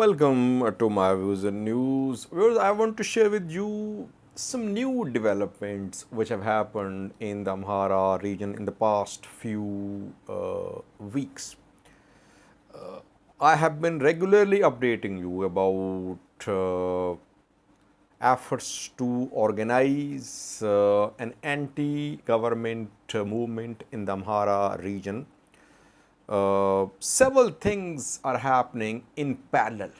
Welcome to my views and news. Viewers, I want to share with you some new developments which have happened in the Amhara region in the past few weeks. I have been regularly updating you about efforts to organize an anti-government movement in the Amhara region. Several things are happening in parallel.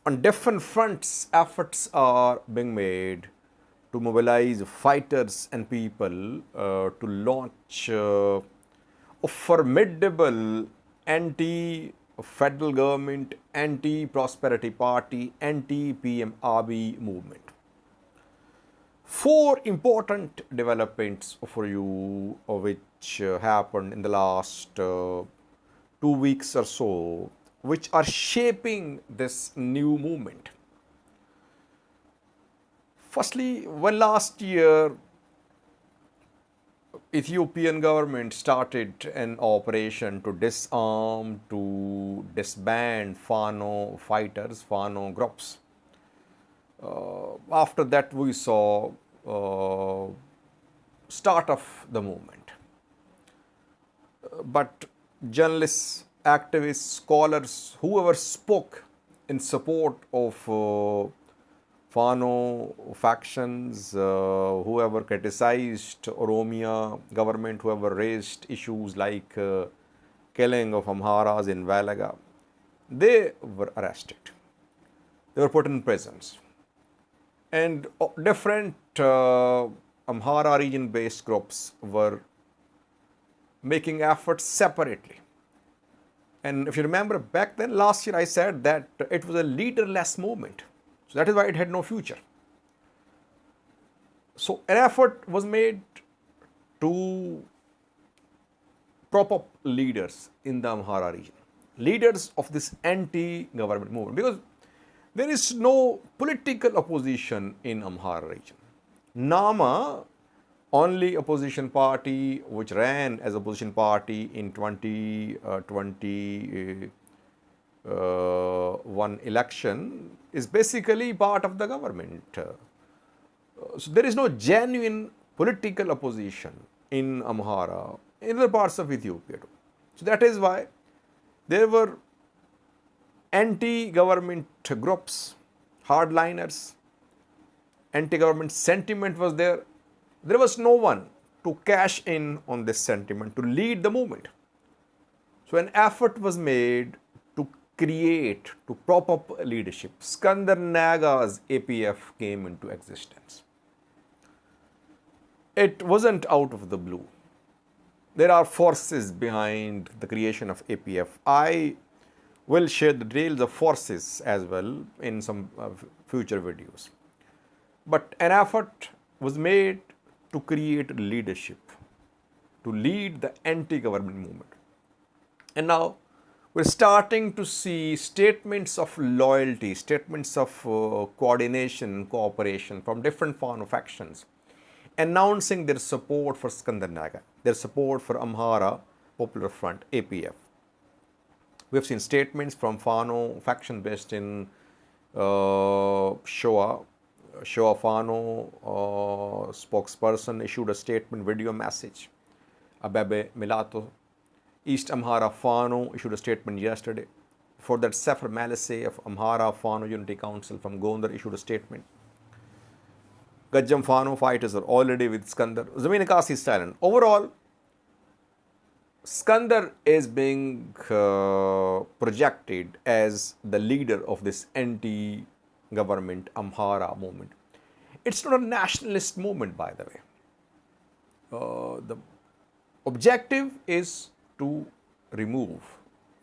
On different fronts, efforts are being made to mobilize fighters and people to launch a formidable anti-federal government, anti-prosperity party, anti-PM Abiy movement. Four important developments for you which happened in the last 2 weeks or so, which are shaping this new movement. Firstly, when last year Ethiopian government started an operation to disarm, to disband Fano fighters, Fano groups. After that, we saw start of the movement. But journalists, activists, scholars, whoever spoke in support of Fano factions, whoever criticized Oromia government, whoever raised issues like killing of Amharas in Valaga, they were arrested. They were put in prisons. And different Amhara region-based groups were making efforts separately. And if you remember back then, last year I said that it was a leaderless movement. So that is why it had no future. So an effort was made to prop up leaders in the Amhara region, leaders of this anti-government movement, because there is no political opposition in Amhara region. Nama, only opposition party which ran as opposition party in 2021 election, is basically part of the government. So there is no genuine political opposition in Amhara, in other parts of Ethiopia too. So that is why there were anti-government groups, hardliners, anti-government sentiment was there. There was no one to cash in on this sentiment, to lead the movement. So an effort was made to create, to prop up leadership. Skandar Naga's APF came into existence. It wasn't out of the blue. There are forces behind the creation of APF. I will share the details of forces as well in some future videos. But an effort was made to create leadership, to lead the anti-government movement. And now we're starting to see statements of loyalty, statements of coordination, cooperation from different Fano factions, announcing their support for Skandar Naga, their support for Amhara Popular Front, APF. We have seen statements from Fano faction based in Shoa Fano spokesperson issued a statement video message. Abebe Milato, East Amhara Fano issued a statement yesterday. For that, Sefer Malise of Amhara Fano Unity Council from Gondar issued a statement. Gajjam Fano fighters are already with Skandar. Zameen Akasi is silent. Overall, Skandar is being projected as the leader of this anti-government Amhara movement. It's not a nationalist movement, by the way. The objective is to remove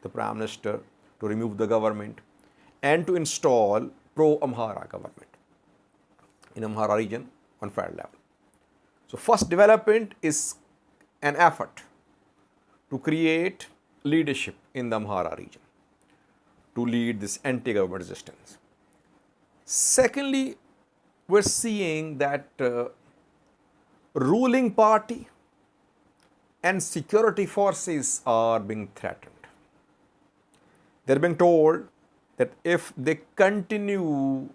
the Prime Minister, to remove the government, and to install pro-Amhara government in Amhara region on federal level. So first development is an effort to create leadership in the Amhara region, to lead this anti-government resistance. Secondly, we're seeing that ruling party and security forces are being threatened. They're being told that if they continue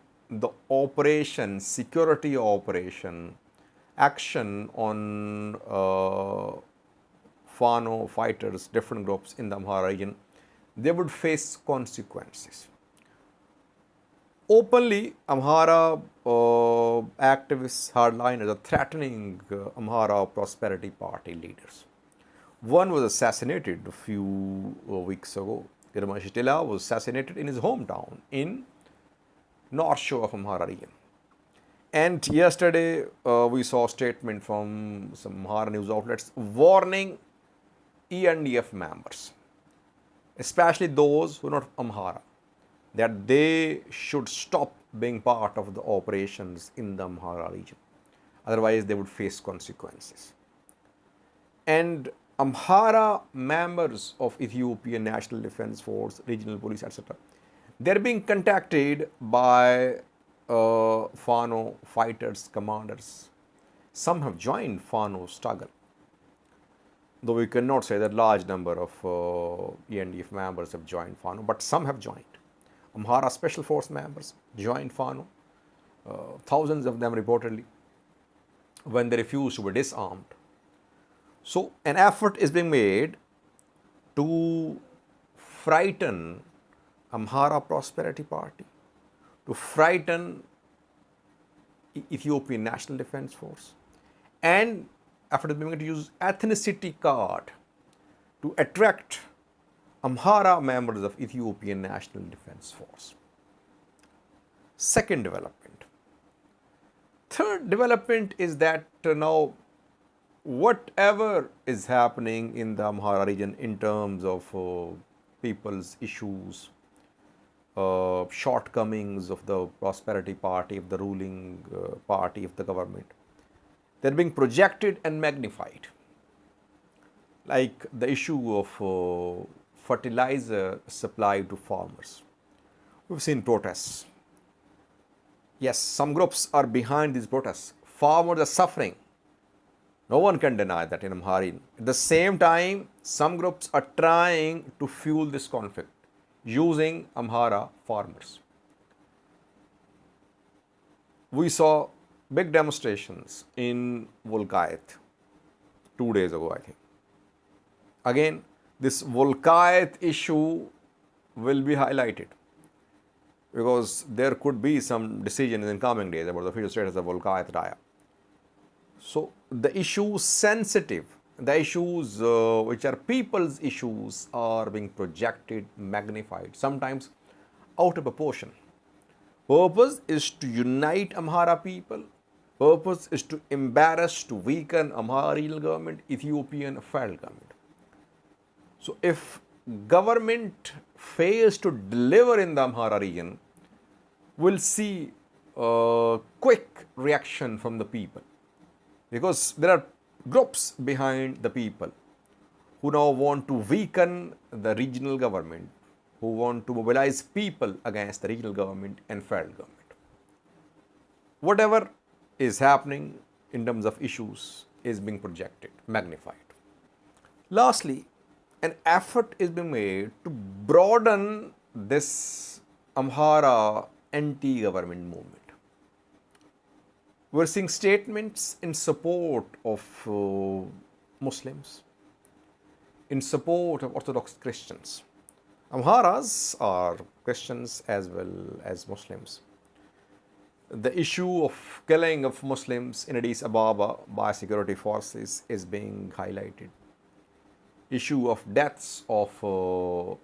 the operation, security operation, action on Fano fighters, different groups in the Amhara region, they would face consequences. Openly, Amhara activists, hardliners are threatening Amhara Prosperity Party leaders. One was assassinated a few weeks ago. Girmashitila was assassinated in his hometown in north shore of Amhara region. And yesterday, we saw a statement from some Amhara news outlets warning ENDF members, especially those who are not Amhara, that they should stop being part of the operations in the Amhara region. Otherwise, they would face consequences. And Amhara members of Ethiopian National Defense Force, regional police, etc., they're being contacted by Fano fighters, commanders. Some have joined Fano struggle, though we cannot say that large number of ENDF members have joined Fano, but some have joined. Amhara Special Force members joined Fano, thousands of them reportedly, when they refused to be disarmed. So an effort is being made to frighten Amhara Prosperity Party, to frighten Ethiopian National Defense Force, and effort is being made to use ethnicity card to attract Amhara members of Ethiopian National Defense Force. Second development. Third development is that now whatever is happening in the Amhara region in terms of people's issues, shortcomings of the Prosperity Party, of the ruling party, of the government, they're being projected and magnified. Like the issue of fertilizer supply to farmers. We've seen protests. Yes, some groups are behind these protests. Farmers are suffering. No one can deny that in Amhara. At the same time, some groups are trying to fuel this conflict using Amhara farmers. We saw big demonstrations in Volkayet 2 days ago, I think. Again, this Volkayet issue will be highlighted because there could be some decisions in coming days about the future status of Volkayet Raya. So the issues sensitive, the issues which are people's issues are being projected, magnified, sometimes out of proportion. Purpose is to unite Amhara people. Purpose is to embarrass, to weaken Amhara regional government, Ethiopian federal government. So if government fails to deliver in the Amhara region, we'll see a quick reaction from the people. Because there are groups behind the people who now want to weaken the regional government, who want to mobilize people against the regional government and federal government. Whatever is happening in terms of issues is being projected, magnified. Lastly, an effort is being made to broaden this Amhara anti-government movement. We're seeing statements in support of Muslims, in support of Orthodox Christians. Amharas are Christians as well as Muslims. The issue of killing of Muslims in Addis Ababa by security forces is being highlighted. Issue of deaths of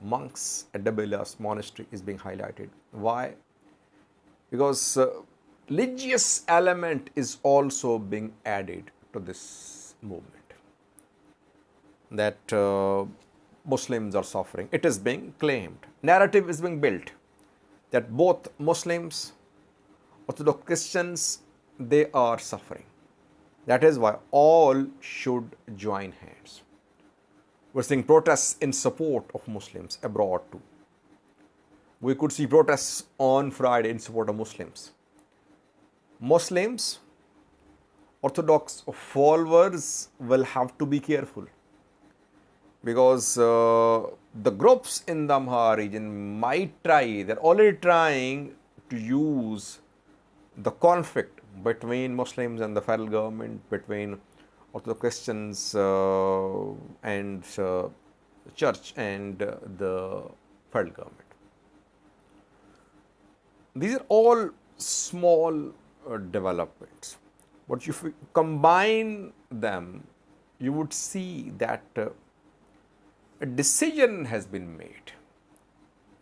monks at Dabilas monastery is being highlighted. Why? Because religious element is also being added to this movement. That Muslims are suffering. It is being claimed. Narrative is being built that both Muslims, Orthodox Christians, they are suffering. That is why all should join hands. We're seeing protests in support of Muslims abroad too. We could see protests on Friday in support of Muslims. Muslims, Orthodox followers will have to be careful. because the groups in the Amhara region might try, they're already trying to use the conflict between Muslims and the federal government, between Orthodox Christians and church and the federal government. These are all small developments, but if you combine them, you would see that a decision has been made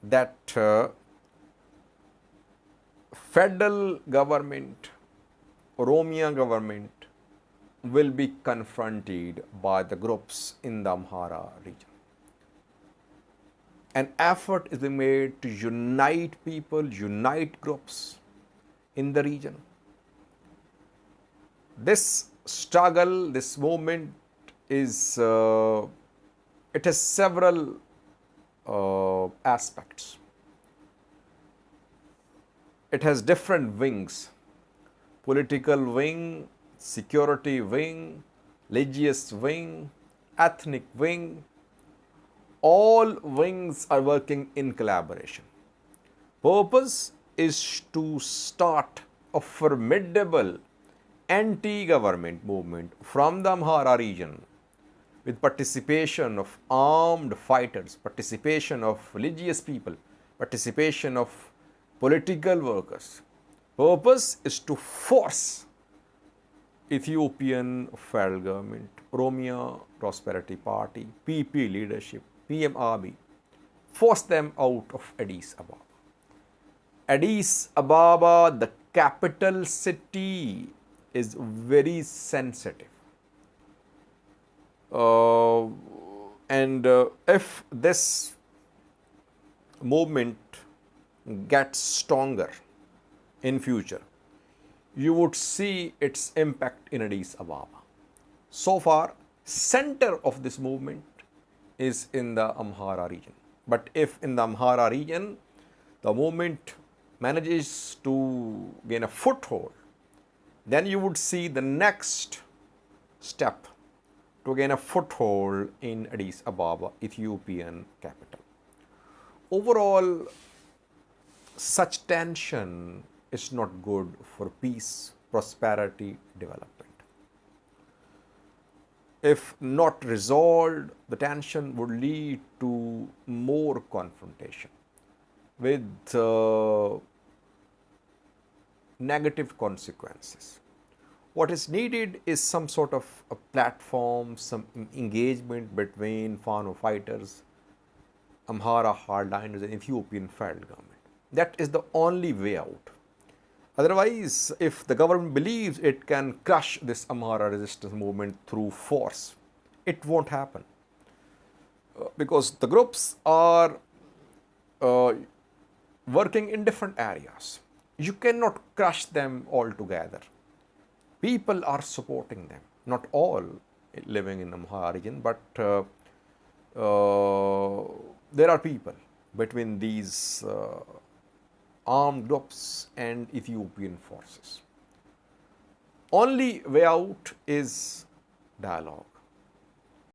that federal government, Oromia government will be confronted by the groups in the Amhara region. An effort is being made to unite people, unite groups in the region. This struggle, this movement is, it has several aspects. It has different wings: political wing, security wing, religious wing, ethnic wing. All wings are working in collaboration. Purpose is to start a formidable anti-government movement from the Amhara region with participation of armed fighters, participation of religious people, participation of political workers. Purpose is to force Ethiopian federal government, Oromia Prosperity Party, PP leadership, PM Abiy, force them out of Addis Ababa. Addis Ababa, the capital city, is very sensitive. If this movement gets stronger in future, you would see its impact in Addis Ababa. So far, center of this movement is in the Amhara region. But if in the Amhara region, the movement manages to gain a foothold, then you would see the next step to gain a foothold in Addis Ababa, Ethiopian capital. Overall, such tension is not good for peace, prosperity, development. If not resolved, the tension would lead to more confrontation with negative consequences. What is needed is some sort of a platform, some engagement between Fano fighters, Amhara hardliners and Ethiopian federal government. That is the only way out. Otherwise, if the government believes it can crush this Amhara resistance movement through force, it won't happen. Because the groups are working in different areas. You cannot crush them all together. People are supporting them, not all living in Amhara region, but there are people between these armed groups and Ethiopian forces. Only way out is dialogue.